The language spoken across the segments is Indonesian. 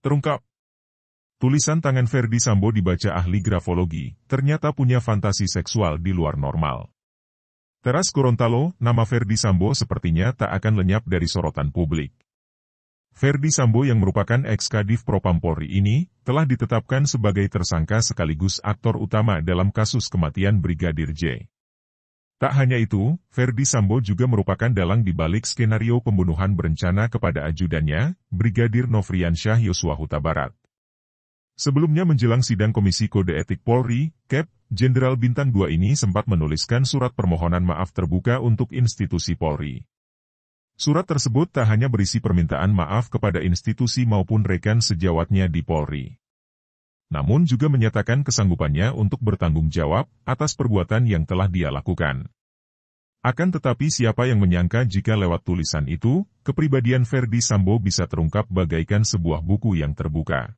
Terungkap. Tulisan tangan Ferdy Sambo dibaca ahli grafologi, ternyata punya fantasi seksual di luar normal. Teras Gorontalo, nama Ferdy Sambo sepertinya tak akan lenyap dari sorotan publik. Ferdy Sambo yang merupakan ex-Kadif Propam Polri ini, telah ditetapkan sebagai tersangka sekaligus aktor utama dalam kasus kematian Brigadir J. Tak hanya itu, Ferdy Sambo juga merupakan dalang di balik skenario pembunuhan berencana kepada ajudannya, Brigadir Nofriansyah Yosua Huta Barat. Sebelumnya menjelang sidang Komisi Kode Etik Polri, KEP, Jenderal Bintang 2 ini sempat menuliskan surat permohonan maaf terbuka untuk institusi Polri. Surat tersebut tak hanya berisi permintaan maaf kepada institusi maupun rekan sejawatnya di Polri, namun juga menyatakan kesanggupannya untuk bertanggung jawab atas perbuatan yang telah dia lakukan. Akan tetapi siapa yang menyangka jika lewat tulisan itu, kepribadian Ferdy Sambo bisa terungkap bagaikan sebuah buku yang terbuka.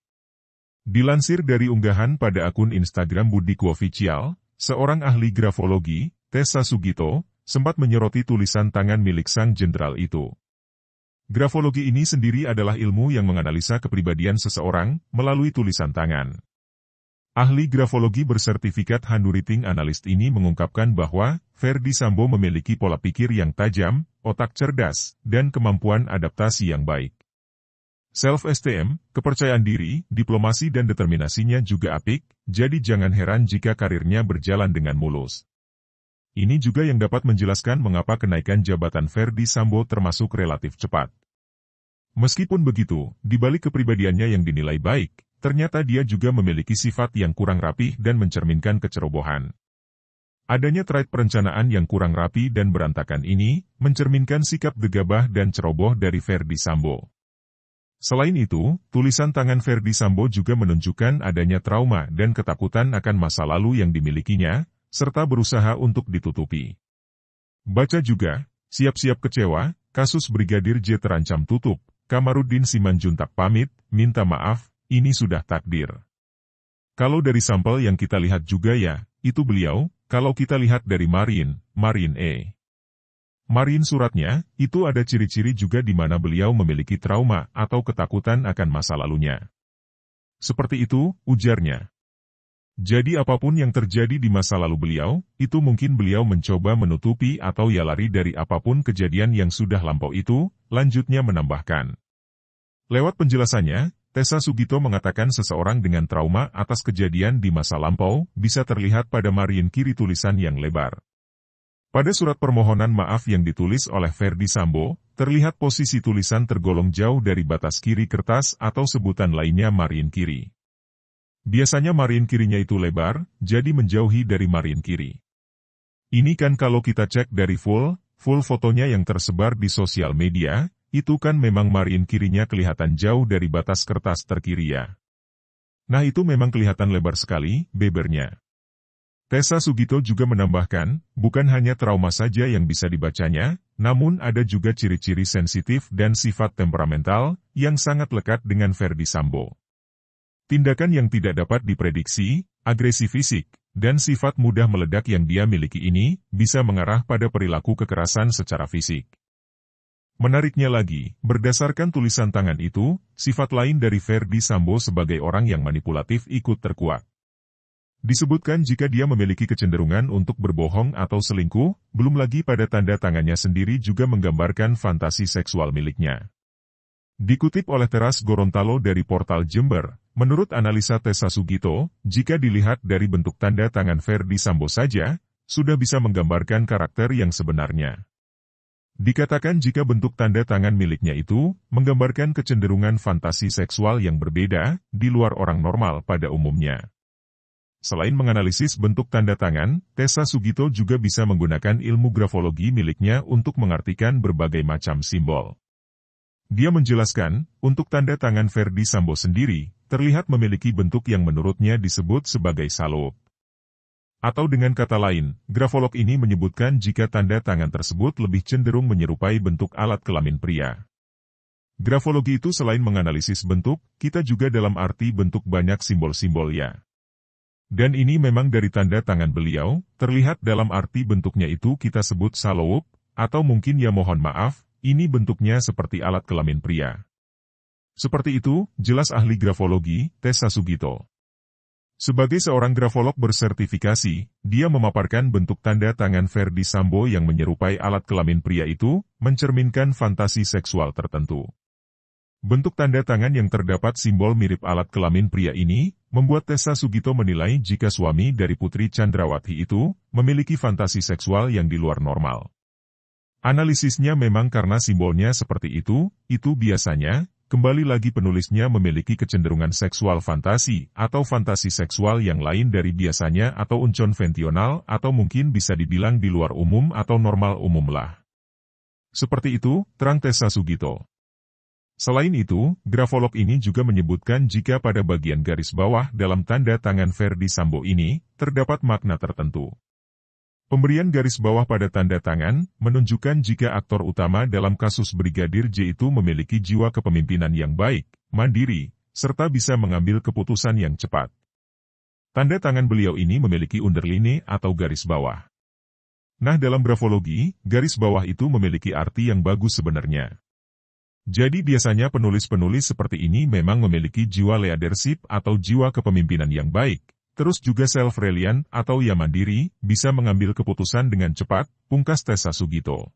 Dilansir dari unggahan pada akun Instagram Budiku Official, seorang ahli grafologi, Tessa Sugito, sempat menyoroti tulisan tangan milik sang jenderal itu. Grafologi ini sendiri adalah ilmu yang menganalisa kepribadian seseorang melalui tulisan tangan. Ahli grafologi bersertifikat handwriting analyst ini mengungkapkan bahwa Ferdy Sambo memiliki pola pikir yang tajam, otak cerdas, dan kemampuan adaptasi yang baik. Self-esteem, kepercayaan diri, diplomasi dan determinasinya juga apik, jadi jangan heran jika karirnya berjalan dengan mulus. Ini juga yang dapat menjelaskan mengapa kenaikan jabatan Ferdy Sambo termasuk relatif cepat. Meskipun begitu, di balik kepribadiannya yang dinilai baik, ternyata dia juga memiliki sifat yang kurang rapih dan mencerminkan kecerobohan. Adanya trait perencanaan yang kurang rapi dan berantakan ini, mencerminkan sikap gegabah dan ceroboh dari Ferdy Sambo. Selain itu, tulisan tangan Ferdy Sambo juga menunjukkan adanya trauma dan ketakutan akan masa lalu yang dimilikinya, serta berusaha untuk ditutupi. Baca juga, siap-siap kecewa, kasus Brigadir J terancam tutup, Kamarudin Simanjuntak pamit, minta maaf, ini sudah takdir. Kalau dari sampel yang kita lihat juga ya, itu beliau, kalau kita lihat dari Marin suratnya, itu ada ciri-ciri juga di mana beliau memiliki trauma atau ketakutan akan masa lalunya. Seperti itu, ujarnya. Jadi apapun yang terjadi di masa lalu beliau, itu mungkin beliau mencoba menutupi atau ya lari dari apapun kejadian yang sudah lampau itu, lanjutnya menambahkan. Lewat penjelasannya, Tessa Sugito mengatakan seseorang dengan trauma atas kejadian di masa lampau, bisa terlihat pada margin kiri tulisan yang lebar. Pada surat permohonan maaf yang ditulis oleh Ferdy Sambo, terlihat posisi tulisan tergolong jauh dari batas kiri kertas atau sebutan lainnya margin kiri. Biasanya margin kirinya itu lebar, jadi menjauhi dari margin kiri. Ini kan kalau kita cek dari full fotonya yang tersebar di sosial media, itu kan memang margin kirinya kelihatan jauh dari batas kertas terkiri ya. Nah itu memang kelihatan lebar sekali, bebernya. Tessa Sugito juga menambahkan, bukan hanya trauma saja yang bisa dibacanya, namun ada juga ciri-ciri sensitif dan sifat temperamental, yang sangat lekat dengan Ferdy Sambo. Tindakan yang tidak dapat diprediksi, agresi fisik, dan sifat mudah meledak yang dia miliki ini, bisa mengarah pada perilaku kekerasan secara fisik. Menariknya lagi, berdasarkan tulisan tangan itu, sifat lain dari Ferdy Sambo sebagai orang yang manipulatif ikut terkuak. Disebutkan jika dia memiliki kecenderungan untuk berbohong atau selingkuh, belum lagi pada tanda tangannya sendiri juga menggambarkan fantasi seksual miliknya. Dikutip oleh Teras Gorontalo dari portal Jember, menurut analisa Tessa Sugito, jika dilihat dari bentuk tanda tangan Ferdy Sambo saja, sudah bisa menggambarkan karakter yang sebenarnya. Dikatakan jika bentuk tanda tangan miliknya itu, menggambarkan kecenderungan fantasi seksual yang berbeda, di luar orang normal pada umumnya. Selain menganalisis bentuk tanda tangan, Tessa Sugito juga bisa menggunakan ilmu grafologi miliknya untuk mengartikan berbagai macam simbol. Dia menjelaskan, untuk tanda tangan Ferdy Sambo sendiri, terlihat memiliki bentuk yang menurutnya disebut sebagai salop. Atau dengan kata lain, grafolog ini menyebutkan jika tanda tangan tersebut lebih cenderung menyerupai bentuk alat kelamin pria. Grafologi itu selain menganalisis bentuk, kita juga dalam arti bentuk banyak simbol-simbol ya. Dan ini memang dari tanda tangan beliau, terlihat dalam arti bentuknya itu kita sebut salop, atau mungkin ya mohon maaf, ini bentuknya seperti alat kelamin pria. Seperti itu, jelas ahli grafologi, Tessa Sugito. Sebagai seorang grafolog bersertifikasi, dia memaparkan bentuk tanda tangan Ferdy Sambo yang menyerupai alat kelamin pria itu, mencerminkan fantasi seksual tertentu. Bentuk tanda tangan yang terdapat simbol mirip alat kelamin pria ini, membuat Tessa Sugito menilai jika suami dari Putri Chandrawati itu, memiliki fantasi seksual yang di luar normal. Analisisnya memang karena simbolnya seperti itu biasanya, kembali lagi penulisnya memiliki kecenderungan seksual fantasi, atau fantasi seksual yang lain dari biasanya atau unconvensional atau mungkin bisa dibilang di luar umum atau normal umum lah. Seperti itu, terang Tessa Sugito. Selain itu, grafolog ini juga menyebutkan jika pada bagian garis bawah dalam tanda tangan Ferdy Sambo ini, terdapat makna tertentu. Pemberian garis bawah pada tanda tangan, menunjukkan jika aktor utama dalam kasus Brigadir J itu memiliki jiwa kepemimpinan yang baik, mandiri, serta bisa mengambil keputusan yang cepat. Tanda tangan beliau ini memiliki underline atau garis bawah. Nah, dalam grafologi, garis bawah itu memiliki arti yang bagus sebenarnya. Jadi biasanya penulis-penulis seperti ini memang memiliki jiwa leadership atau jiwa kepemimpinan yang baik, terus juga self-reliant atau ya mandiri, bisa mengambil keputusan dengan cepat, pungkas Tessa Sugito.